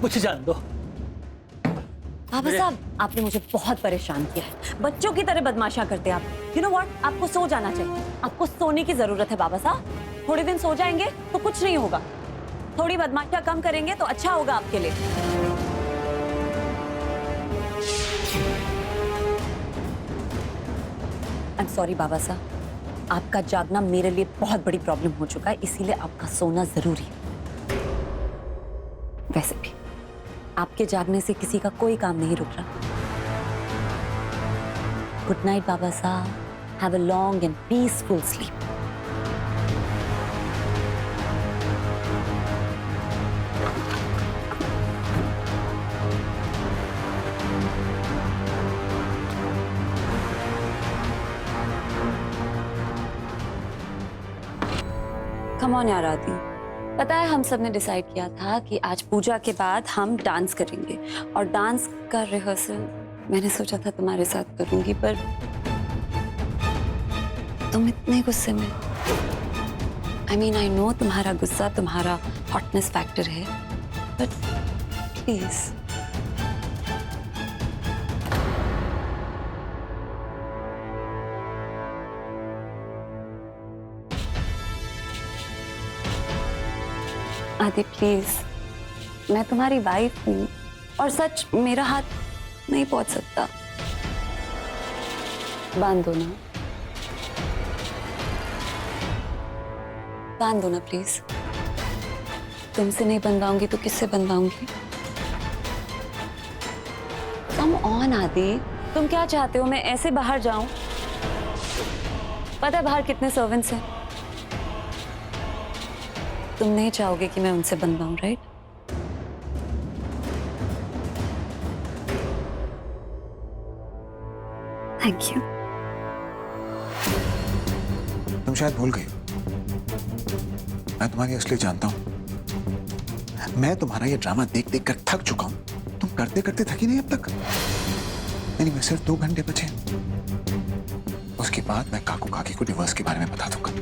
मुझे जान दो। बाबा साहब, आपने मुझे बहुत परेशान किया है। बच्चों की तरह बदमाशियां करते हैं आप। यू नो व्हाट, आपको सो जाना चाहिए। आपको सोने की जरूरत है बाबा साहब। थोड़े दिन सो जाएंगे तो कुछ नहीं होगा। थोड़ी बदमाशियां कम करेंगे तो अच्छा होगा आपके लिए। आई एम सॉरी बाबा साहब, आपका जागना मेरे लिए बहुत बड़ी प्रॉब्लम हो चुका है, इसीलिए आपका सोना जरूरी है। वैसे भी आपके जागने से किसी का कोई काम नहीं रुक रहा। गुड नाइट बाबा साहब, have a long and peaceful sleep. Come on यार आदि, पता है हम सब ने डिसाइड किया था कि आज पूजा के बाद हम डांस करेंगे, और डांस का रिहर्सल मैंने सोचा था तुम्हारे साथ करूंगी, पर तुम इतने गुस्से में। आई मीन आई नो तुम्हारा गुस्सा तुम्हारा हॉटनेस फैक्टर है, बट प्लीज। आदि प्लीज, मैं तुम्हारी वाइफ हूँ, और सच मेरा हाथ नहीं पहुंच सकता। बांध दो ना, बांध दो ना प्लीज। तुमसे नहीं बनवाऊंगी तो किससे बनवाऊंगी? कम ऑन आदि, तुम क्या चाहते हो? मैं ऐसे बाहर जाऊं? पता है बाहर कितने सर्वेंट्स हैं? तुम नहीं चाहोगे कि मैं उनसे बनवाऊं, राइट? Thank you. तुम शायद भूल गई, मैं तुम्हारी असली जानता हूं। मैं तुम्हारा ये ड्रामा देख देख कर थक चुका हूं। तुम करते करते थकी नहीं अब तक। नहीं, मैं सिर्फ 2 घंटे बचे, उसके बाद मैं काकू काकी को डिवोर्स के बारे में बता दूंगा।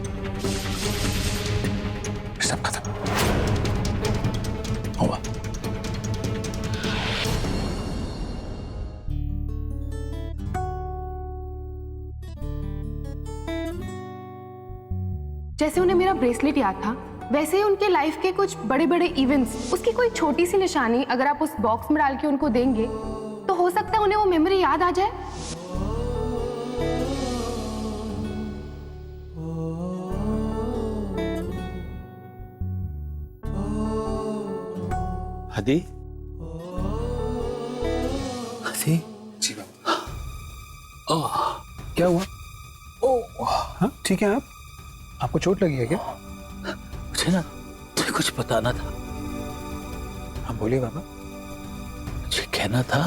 सब खत्म हुआ। जैसे उन्हें मेरा ब्रेसलेट याद था, वैसे ही उनके लाइफ के कुछ बड़े बड़े इवेंट्स, उसकी कोई छोटी सी निशानी अगर आप उस बॉक्स में डाल के उनको देंगे तो हो सकता है उन्हें वो मेमोरी याद आ जाए। आदि, आदि, जी बाबा। ओह, क्या हुआ? ओह, हाँ ठीक है आप? आपको चोट लगी है क्या? मुझे ना तुझे कुछ बताना था। हाँ बोलिए बाबा। मुझे कहना था,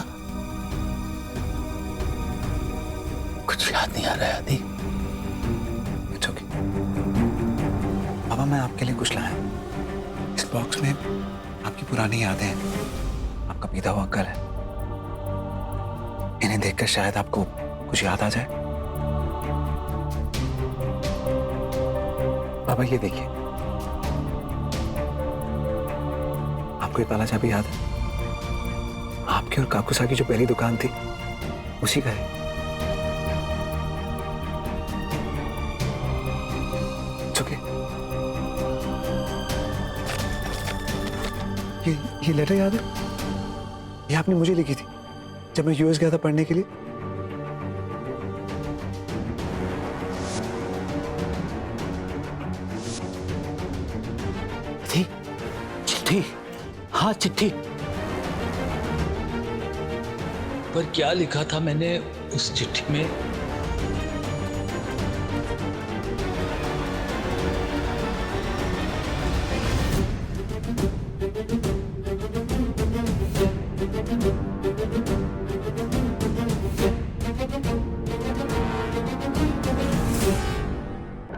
कुछ याद नहीं आ रहा है आदि। इट्स ओके बाबा, मैं आपके लिए कुछ लाया। इस बॉक्स में आपकी पुरानी यादें हैं, आपका बीता हुआ कल है। इन्हें देखकर शायद आपको कुछ याद आ जाए। बाबा ये देखिए, आपको ये ताला चाबी याद है? आपकी और काकुसा की जो पहली दुकान थी, उसी का है। चुके ये लेटर याद है? ये आपने मुझे लिखी थी जब मैं यूएस गया था पढ़ने के लिए। थी चिट्ठी, हाँ चिट्ठी। पर क्या लिखा था मैंने उस चिट्ठी में?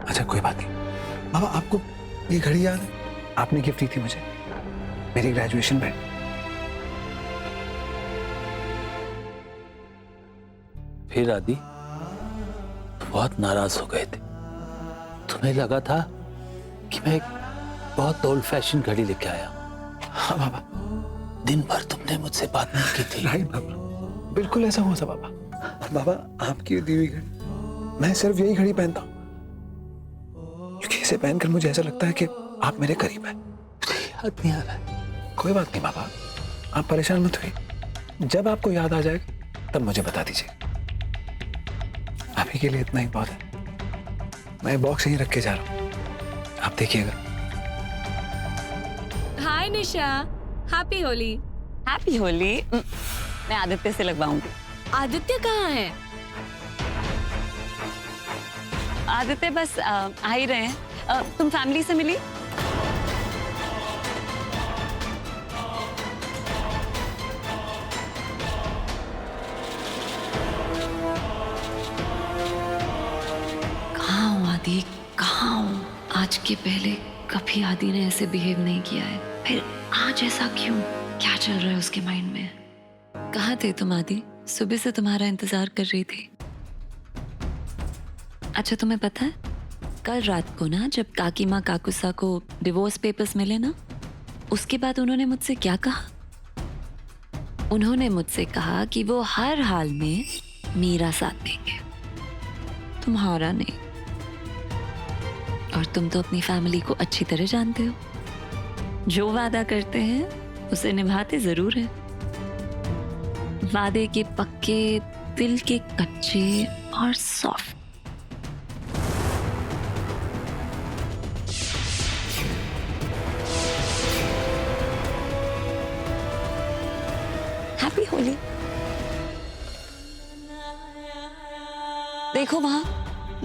अच्छा कोई बात नहीं बाबा, आपको ये घड़ी याद है? आपने गिफ्ट दी थी मुझे मेरी ग्रेजुएशन में। फिर आदि बहुत नाराज हो गए थे। तुम्हें लगा था कि मैं एक बहुत ओल्ड फैशन घड़ी लेके आया। हाँ बाबा, दिन भर तुमने मुझसे बात नहीं की थी। राइट बाबा, बिल्कुल ऐसा हुआ था बाबा। बाबा, आपकी दी हुई घड़ी मैं सिर्फ यही घड़ी पहनता हूँ, क्योंकि इसे पहनकर मुझे ऐसा लगता है कि आप मेरे करीब हैं। याद नहीं आ रहा है। कोई बात नहीं बाबा, आप परेशान मत हुई। जब आपको याद आ जाएगा तब मुझे बता दीजिए। आप ही के लिए इतना ही बहुत है। मैं बॉक्स यहीं रख के जा रहा हूँ, आप देखिएगा। हाय निशा, हैप्पी होली। हैप्पी होली। मैं आदित्य से लगवाऊंगी। आदित्य कहाँ है? आदित्य बस आ ही रहे हैं। तुम फैमिली से मिली? कहाँ हूँ आदि, कहाँ हूँ? आज के पहले कभी आदि ने ऐसे बिहेव नहीं किया है, फिर आज ऐसा क्यों? क्या चल रहा है उसके माइंड में? कहाँ थे तुम आदि? सुबह से तुम्हारा इंतजार कर रही थी। अच्छा तुम्हें पता है, कल रात को ना जब काकीमा काकुसा को डिवोर्स पेपर्स मिले ना, उसके बाद उन्होंने मुझसे क्या कहा? उन्होंने मुझसे कहा कि वो हर हाल में मेरा साथ देंगे, तुम्हारा नहीं। और तुम तो अपनी फैमिली को अच्छी तरह जानते हो, जो वादा करते हैं उसे निभाते जरूर है। वादे के पक्के, दिल के कच्चे और सॉफ्ट। हैप्पी होली। देखो वहां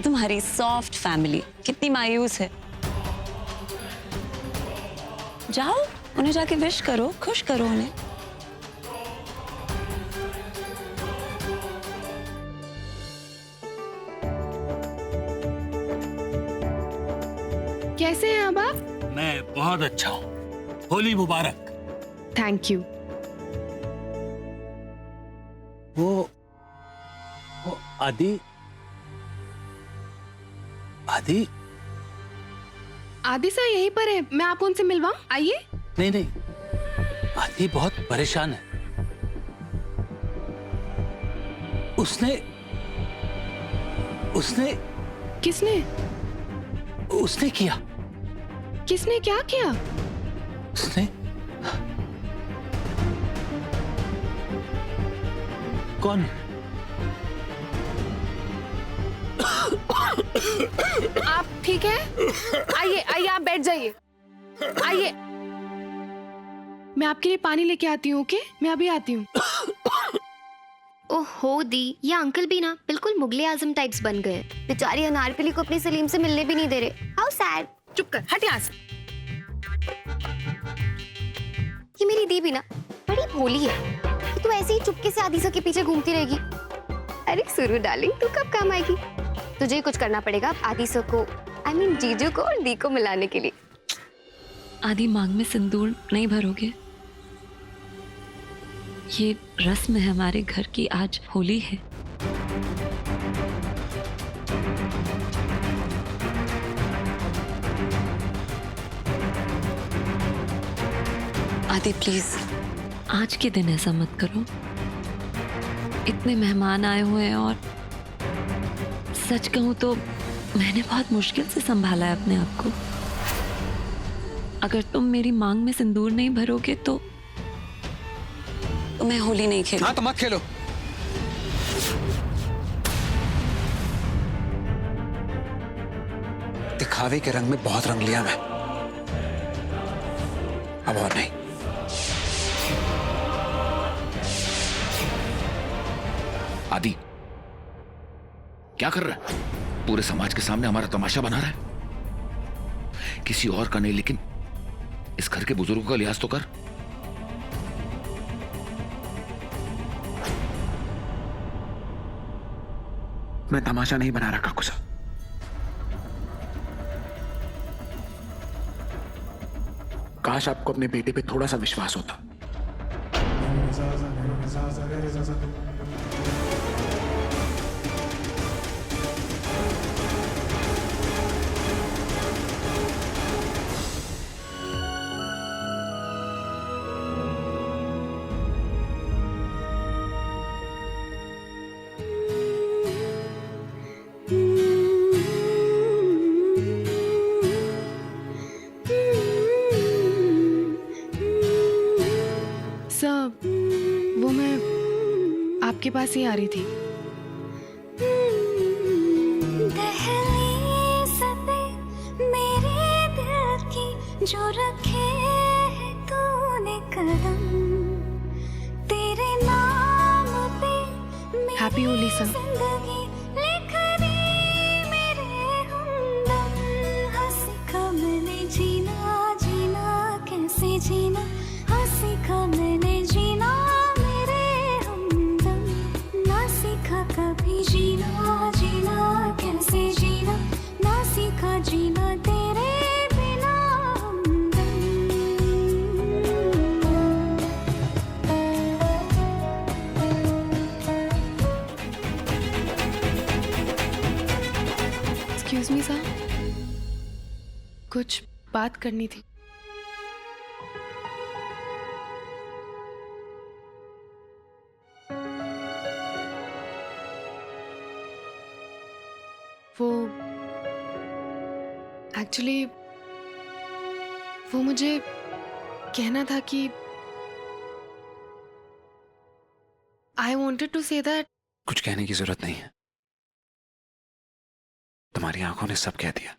तुम्हारी सॉफ्ट फैमिली कितनी मायूस है। जाओ उन्हें जाके विश करो, खुश करो उन्हें। कैसे हैं अब आप? मैं बहुत अच्छा हूँ। होली मुबारक। Thank you. वो आदि आदि आदि सर यहीं पर है, मैं आपको उनसे मिलवाऊं? आइए। नहीं नहीं, आदि बहुत परेशान है। उसने उसने किसने? उसने किया। किसने क्या किया? उसने कौन? आप ठीक है? आइए आइए, आप बैठ जाइए। आइए, मैं आपके लिए पानी लेके आती हूँ। ओके, मैं अभी आती हूँ। ओहो दी, ये अंकल भी ना बिल्कुल मुगले आजम टाइप्स बन गए। बेचारी अनारकली को अपनी सलीम से मिलने भी नहीं दे रहे। How sad. चुप कर, हट यहाँ से। ये मेरी दी भी ना बड़ी भोली है। तू ऐसे ही चुपके से आदिशा के पीछे घूमती रहेगी। अरे सुरु डार्लिंग, तू कब काम आएगी? तुझे ही कुछ करना पड़ेगा आदिशा को, I mean जीजू को और दी को मिलाने के लिए। आदि मांग में सिंदूर नहीं भरोगे? ये रस्म है हमारे घर की, आज होली है। आदि प्लीज आज के दिन ऐसा मत करो। इतने मेहमान आए हुए हैं और सच कहूं तो मैंने बहुत मुश्किल से संभाला है अपने आप को। अगर तुम मेरी मांग में सिंदूर नहीं भरोगे तो मैं होली नहीं खेलूं। हाँ तो मत खेलो। दिखावे के रंग में बहुत रंग लिया मैं, अब और नहीं। आदि क्या कर रहा है? पूरे समाज के सामने हमारा तमाशा बना रहा है। किसी और का नहीं, लेकिन इस घर के बुजुर्गों का लिहाज तो कर। मैं तमाशा नहीं बना रहा काकुसा। काश आपको अपने बेटे पे थोड़ा सा विश्वास होता। खांसी आ रही थी। दहलीज पे मेरे दिल की जो रखे है तूने कदम, तेरे नाम पे हैप्पी होली सर। जिंदगी लिख दी मेरे हमदम, हंसी का मैंने जीना जीना कैसे जीना, हंसी का मैंने जीना मेरे हमदम, ना सीखा कभी जीना जीना कैसे जीना, ना सीखा जीना तेरे बिना हमदम। एक्सक्यूज मी सर, कुछ बात करनी थी। वो एक्चुअली वो मुझे कहना था कि I wanted to say that. कुछ कहने की जरूरत नहीं है, तुम्हारी आंखों ने सब कह दिया।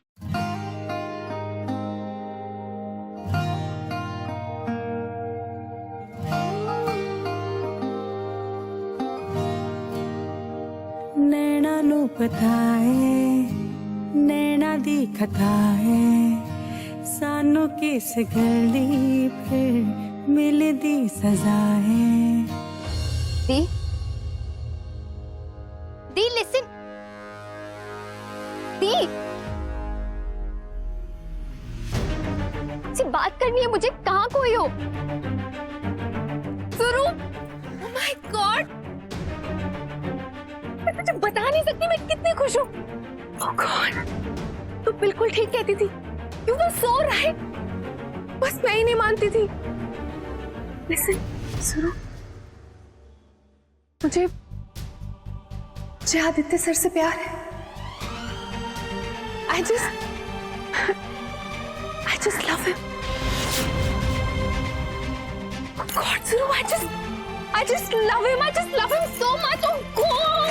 नैना नु पता है नैना दी कथा है, सानू किस गली फिर मिलदी सजा है। दी लिसन, दी से बात करनी है मुझे, कहाँ कोई हो? सुरू, ओह माय गॉड, मैं तुझे बता नहीं सकती मैं कितनी खुश हूँ। ओह गॉड, तू बिल्कुल ठीक कहती थी, यू वर सो राइट, बस मैं ही नहीं मानती थी। लिसन सुरू, मुझे आदित्य सर से प्यार है। I just love him. Oh God, Suru, I just love him. I just love him so much. Oh God,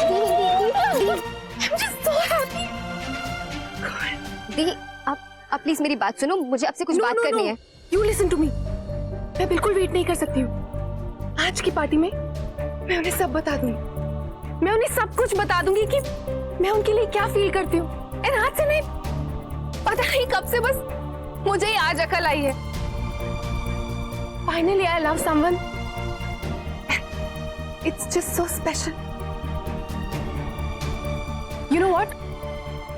I'm just so happy. दी, आप प्लीज मेरी बात सुनो, मुझे आपसे कुछ बात करनी है। You listen to me. मैं बिल्कुल वेट नहीं कर सकती हूँ। आज की पार्टी में मैं उन्हें सब बता दूंगी। मैं उन्हें सब कुछ बता दूंगी कि मैं उनके लिए क्या फील करती हूँ। एंड आज से नहीं, पता नहीं कब से बस मुझे ही आज अकल आई है। Finally I love someone. It's just so special. You know what?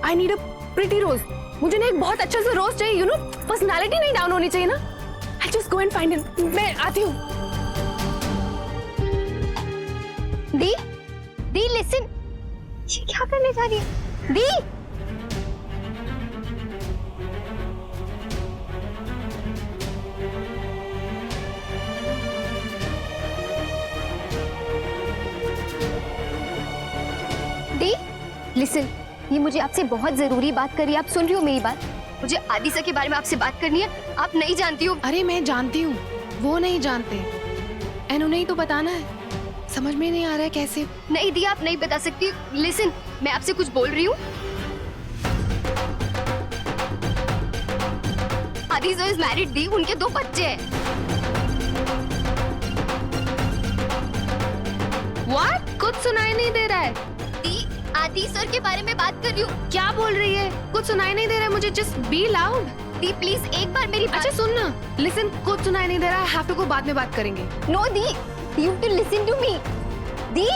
I need a pretty rose. मुझे ना एक बहुत अच्छा सा रोज चाहिए, यू नो, पर्सनालिटी नहीं डाउन होनी चाहिए ना। I just go and find him. मैं आती हूँ। दी लिसन, ये क्या करने जा रही है? दी लिसन, ये मुझे आपसे बहुत जरूरी बात करी है। आप सुन रही हो मेरी बात? मुझे आदिशा के बारे में आपसे बात करनी है। आप नहीं जानती हो। अरे मैं जानती हूँ, वो नहीं जानते। एंड उन्हें ही तो बताना है। समझ में नहीं आ रहा है कैसे। नहीं दी, आप नहीं बता सकती। लिसन, मैं आपसे कुछ बोल रही हूँ। आदिशा इज मैरिड दी, उनके 2 बच्चे हैं। व्हाट? कुछ सुनाई नहीं दे रहा है। दी, आदिश सर के बारे में बात कर रही हूँ। क्या बोल रही है? कुछ सुनाई नहीं दे रहा है मुझे। Just be loud. The please एक बार मेरी बात। अच्छा सुन ना, लिसन, कुछ सुनाई नहीं दे रहा है। हैव टू गो, बाद में बात करेंगे। Know the, you have to listen to me. दी,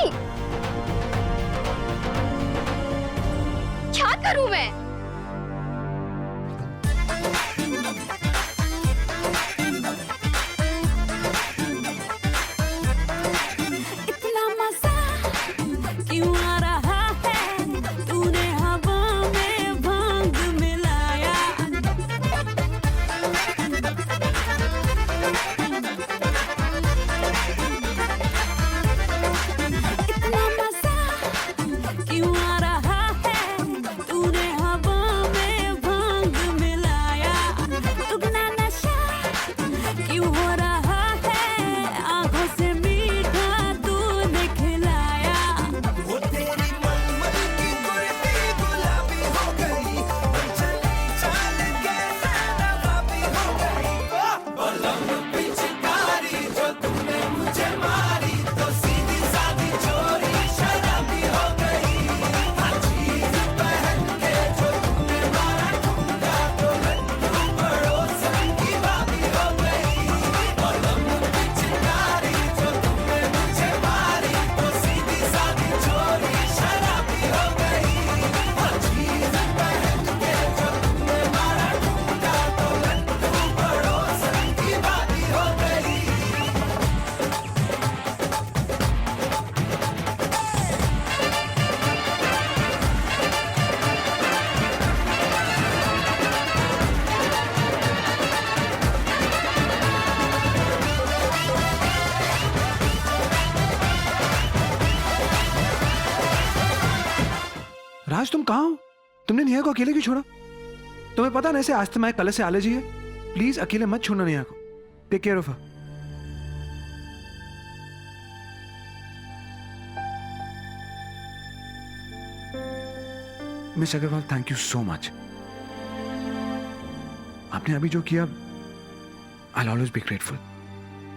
क्या करूं मैं? इतना मजा क्यों आ रहा है, तूने हवा में भांग मिलाया। इतना मजा क्यों आ रहा है, तूने हवा राज तुम कहाँ हो? तुमने नेहा को अकेले क्यों छोड़ा? तुम्हें पता ना ऐसे अस्थमा है, कल से एलर्जी है। प्लीज अकेले मत छोड़ना नेहा को। Take care of her. Miss Agarwal, thank you so much. आपने अभी जो किया, I will always be grateful.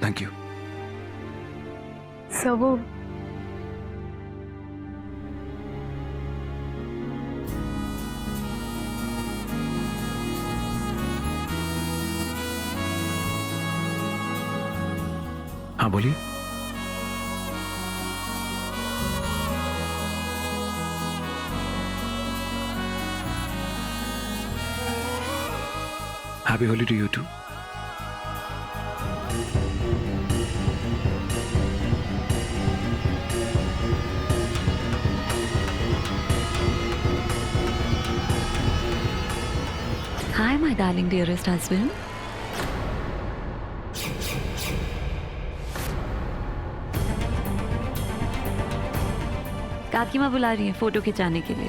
Thank you. Sir वो हाँ बोलिए। Happy Holi to you too. Hi, my darling dearest husband. काकीमा बुला रही है फोटो खिंचाने के लिए।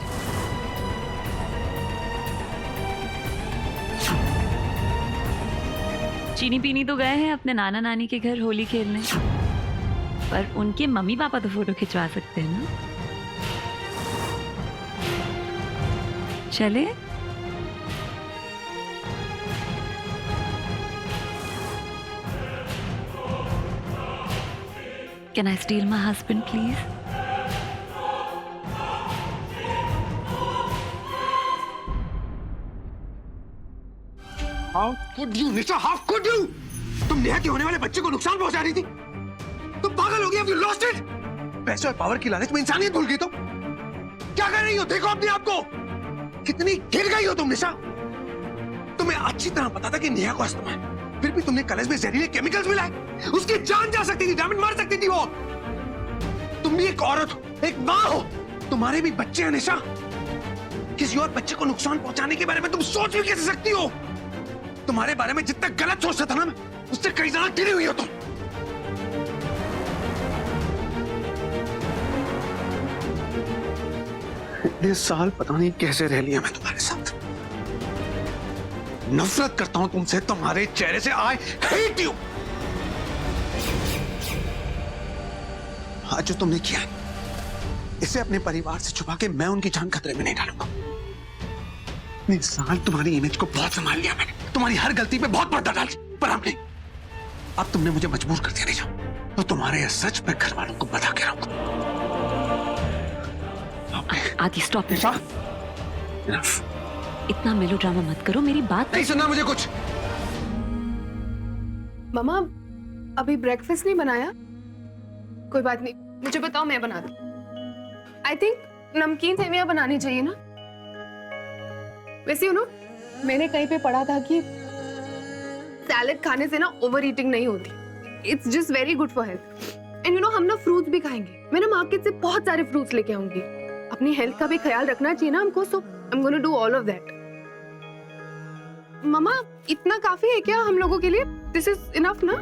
चीनी पीनी तो गए हैं अपने नाना नानी के घर होली खेलने, पर उनके मम्मी पापा तो फोटो खिंचवा सकते हैं ना। चले? Can I steal my husband, please? How could you, Nisha? How could you? तुम नेहा के होने वाले बच्चे को नुकसान पहुंचा रही थी। तुम पागल हो गई। Have you lost it? पैसे और पावर की लालच में इंसानियत भूल गई तुम। क्या कर रही हो? देखो अपने आप को। कितनी गिर गई हो तुम निशा। तुम्हें अच्छी तरह पता था कि नेहा को अस्थमा है, फिर भी तुमने कॉलेज में जहरीले केमिकल्स मिलाए। उसकी जान जा सकती थी, डायमंड मार सकती थी वो। तुम भी एक औरत हो, एक माँ हो, तुम्हारे भी बच्चे हैं निशा। किसी और बच्चे को नुकसान पहुंचाने के बारे में तुम सोच भी कैसे सकती हो? तुम्हारे बारे में जितना गलत सोचता था ना मैं, उससे कई ज्यादा गिरी हुई हो तुम। इतने साल पता नहीं कैसे रह लिया मैं तुम्हारे साथ। नफरत करता हूं तुमसे, तुम्हारे चेहरे से। I hate you. आज जो तुमने किया इसे अपने परिवार से छुपा के मैं उनकी जान खतरे में नहीं डालूंगा। इतने साल तुम्हारी इमेज को बहुत संभाल लिया मैंने, तुम्हारी हर गलती पे बहुत पर्दा डाल, पर अब नहीं। अब तुमने मुझे मजबूर कर दिया नहीं, तो तुम्हारे यह सच मैं घर वालों को बता के रहूंगा। आदि स्टॉप। Enough. इतना मेलोड्रामा मत करो, मेरी बात नहीं सुनना मुझे कुछ। मम्मा अभी ब्रेकफास्ट नहीं बनाया? कोई बात नहीं, मुझे बताओ, मैं बना दूं। आई थिंक नमकीन सेवियां बनानी चाहिए ना। वैसे मैंने कहीं पे पढ़ा था कि सैलेड खाने से ना ओवर ईटिंग नहीं होती। It's just very good for health. And हम ना फ्रूट्स भी खाएंगे। मैं ना मार्केट से बहुत सारे फ्रूट्स लेके आऊंगी। अपनी हेल्थ का भी ख्याल रखना चाहिए ना हमको, so I am gonna do all of that. मम्मा इतना काफी है क्या हम लोगों के लिए? दिस इज इनफ ना?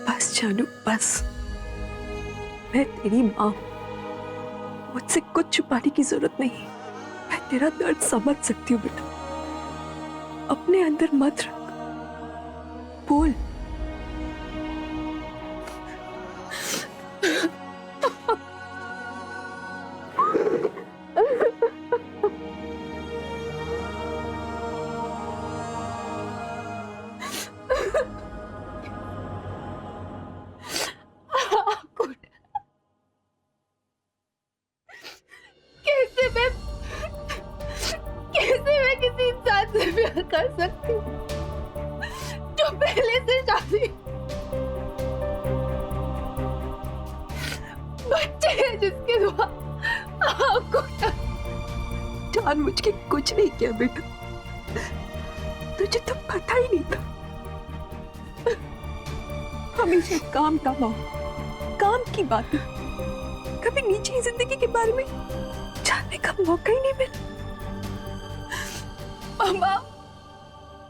बस जानू बस। मैं तेरी माँ, मुझसे कुछ छुपाने की जरूरत नहीं। मैं तेरा दर्द समझ सकती हूँ बेटा। अपने अंदर मत रख, बोल। कैसे मैं किसी इंसान से प्यार कर सकती हूँ जो पहले से शादी, बच्चे हैं जिसके द्वारा आपको जानबूझ के कुछ नहीं किया बेटा। तुझे तो पता ही नहीं था। हमेशा काम काम की बात, कभी निजी जिंदगी के बारे में जानने का मौका ही नहीं मिला। मामा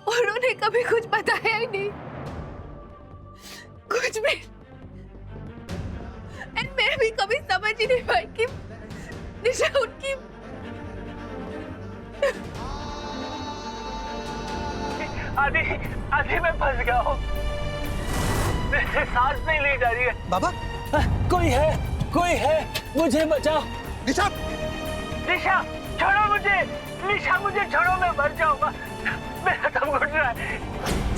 उन्होंने कभी कुछ बताया ही नहीं, कुछ भी। एंड मैं भी कभी समझ ही नहीं पाई कि निशा उनकी आदि आदि मैं फंस गया हूँ, मेरे सांस नहीं ली जा रही है। बाबा कोई है, मुझे बचाओ। निशा, निशा छोड़ो मुझे, निशा मुझे छोड़ो, मैं मर जाऊंगा, मेरा दम घुट रहा है।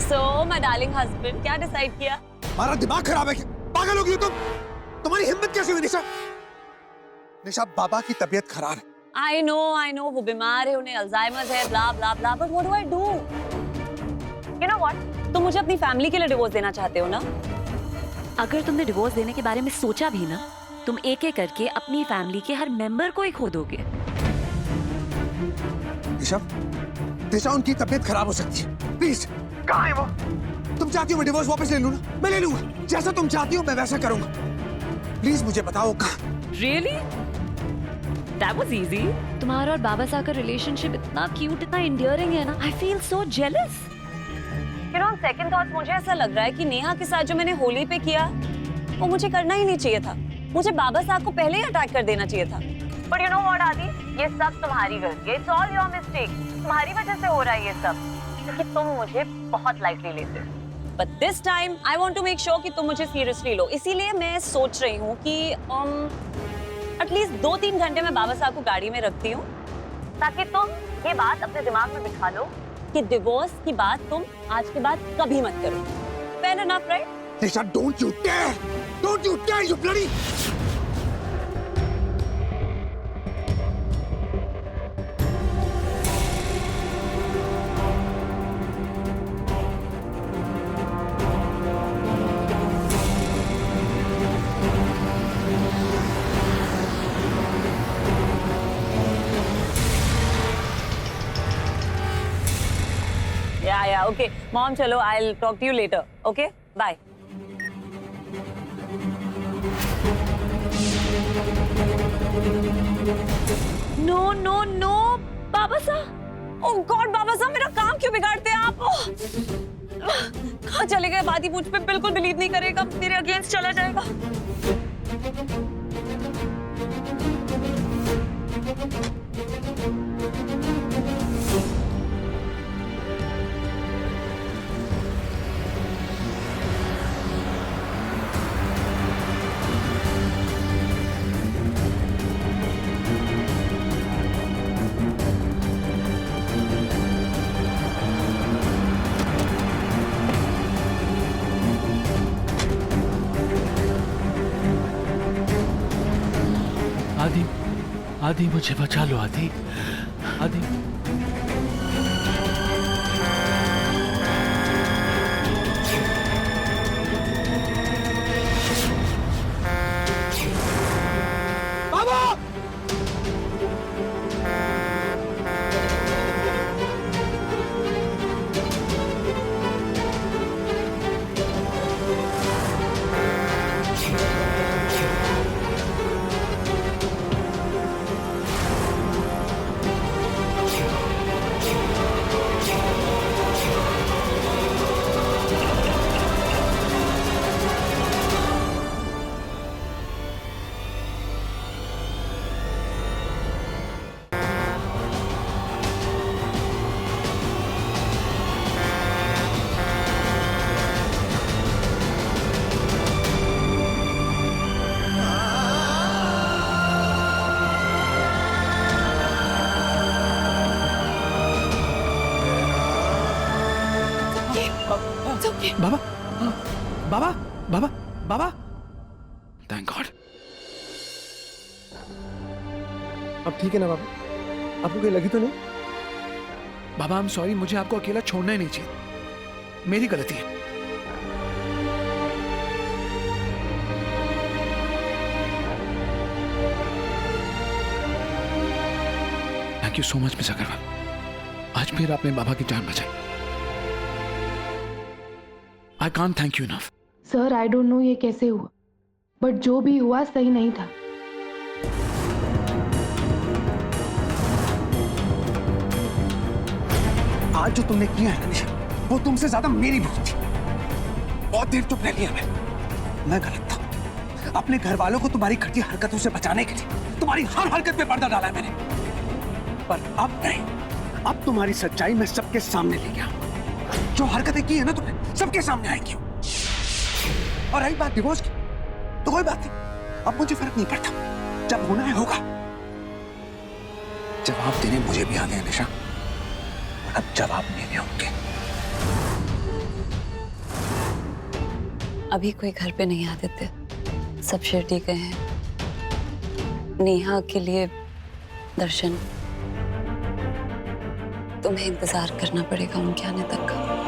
सो माय डार्लिंग हस्बैंड, क्या डिसाइड किया? हमारा दिमाग खराब है क्या? पागल हो गई हो तुम? तुम्हारी हिम्मत कैसे हुई निशा? निशा, बाबा की तबीयत खराब है। आई नो वो बीमार है, उन्हें अल्जाइमर है, blah blah blah, but what do I do? You know what, तुम मुझे अपनी फैमिली के लिए डिवोर्स देना चाहते हो ना? अगर तुमने डिवोर्स देने के बारे में सोचा भी ना, तुम एक एक करके अपनी फैमिली के हर मेंबर को ही खो दोगे। निशा, निशा, उनकी तबीयत खराब हो सकती है, प्लीज। कहाँ है वो? तुम चाहती हो मैं डिवोर्स वापस ले लूं ना? मैं ले लूंगा, जैसा तुम चाहती हो मैं वैसा करूंगा। प्लीज मुझे बताओ कहाँ। Really? That was easy. तुम्हारा और बाबा साहब का रिलेशनशिप इतना क्यूट, इतना endearing है ना। I feel so jealous. You know, on second thoughts मुझे ऐसा लग रहा है कि नेहा के साथ जो मैंने होली पे किया, वो मुझे करना ही नहीं चाहिए था। मुझे बाबा साहब को पहले ही अटैक कर देना चाहिए था। But you know what, आदि? ये सब तुम्हारी गलती है। It's all your mistake. तुम्हारी वजह से हो रहा है ये सब, क्योंकि तुम मुझे बहुत lightly लेते हो। But this time, I want to make sure कि तुम मुझे seriously लो। इसीलिए मैं सोच रही हूँ कि एटलीस्ट 2-3 घंटे मैं बाबा साहब को गाड़ी में रखती हूँ, ताकि तुम ये बात अपने दिमाग में बिठा लो कि डिवोर्स की बात तुम आज के बाद कभी मत करो। Fair enough, right? Nisha, don't you dare! Don't you dare, you bloody! Yeah, okay. Mom, चलो, I'll talk to you later. Okay? Bye. No, बाबा साहब! Oh God, बाबा साहब, मेरा काम क्यों बिगाड़ते हैं आप? कहाँ चले गए? बादी मुझ पे बिल्कुल बिलीव नहीं करेगा, मेरे अगेंस्ट चला जाएगा। आदि मुझे बचा लो, आदि। बाबा, बाबा, बाबा, बाबा। Thank God. अब ठीक है ना बाबा? आपको कोई लगी तो नहीं? बाबा, आई एम सॉरी, मुझे आपको अकेला छोड़ना ही नहीं चाहिए, मेरी गलती है। Thank you so much mister Agarwal, आज फिर आपने बाबा की जान बचाई। I can't thank you enough. Sir, I don't know ये कैसे हुआ, बट जो भी हुआ सही नहीं था। आज जो तुमने किया है ना निशा, वो तुमसे ज्यादा मेरी भूल थी। बहुत देर चुप रह लिया मैं गलत था। अपने घर वालों को तुम्हारी घटिया हरकतों से बचाने के लिए तुम्हारी हर हरकत पे पर्दा डाला है मैंने, पर अब नहीं, अब तुम्हारी सच्चाई मैं सबके सामने ले गया। जो हरकतें की है ना तुमने, सबके सामने आएंगी। और रही बात डिवोर्स की, तो कोई बात नहीं, अब मुझे फर्क नहीं पड़ता, जब होना है होगा। जवाब देने मुझे भी आते हैं निशा, और अब जवाब मेरे होंगे। अभी कोई घर पे नहीं आदित्य, सब शिरडी गए हैं। नेहा के लिए दर्शन, तुम्हें इंतजार करना पड़ेगा उनके आने तक का।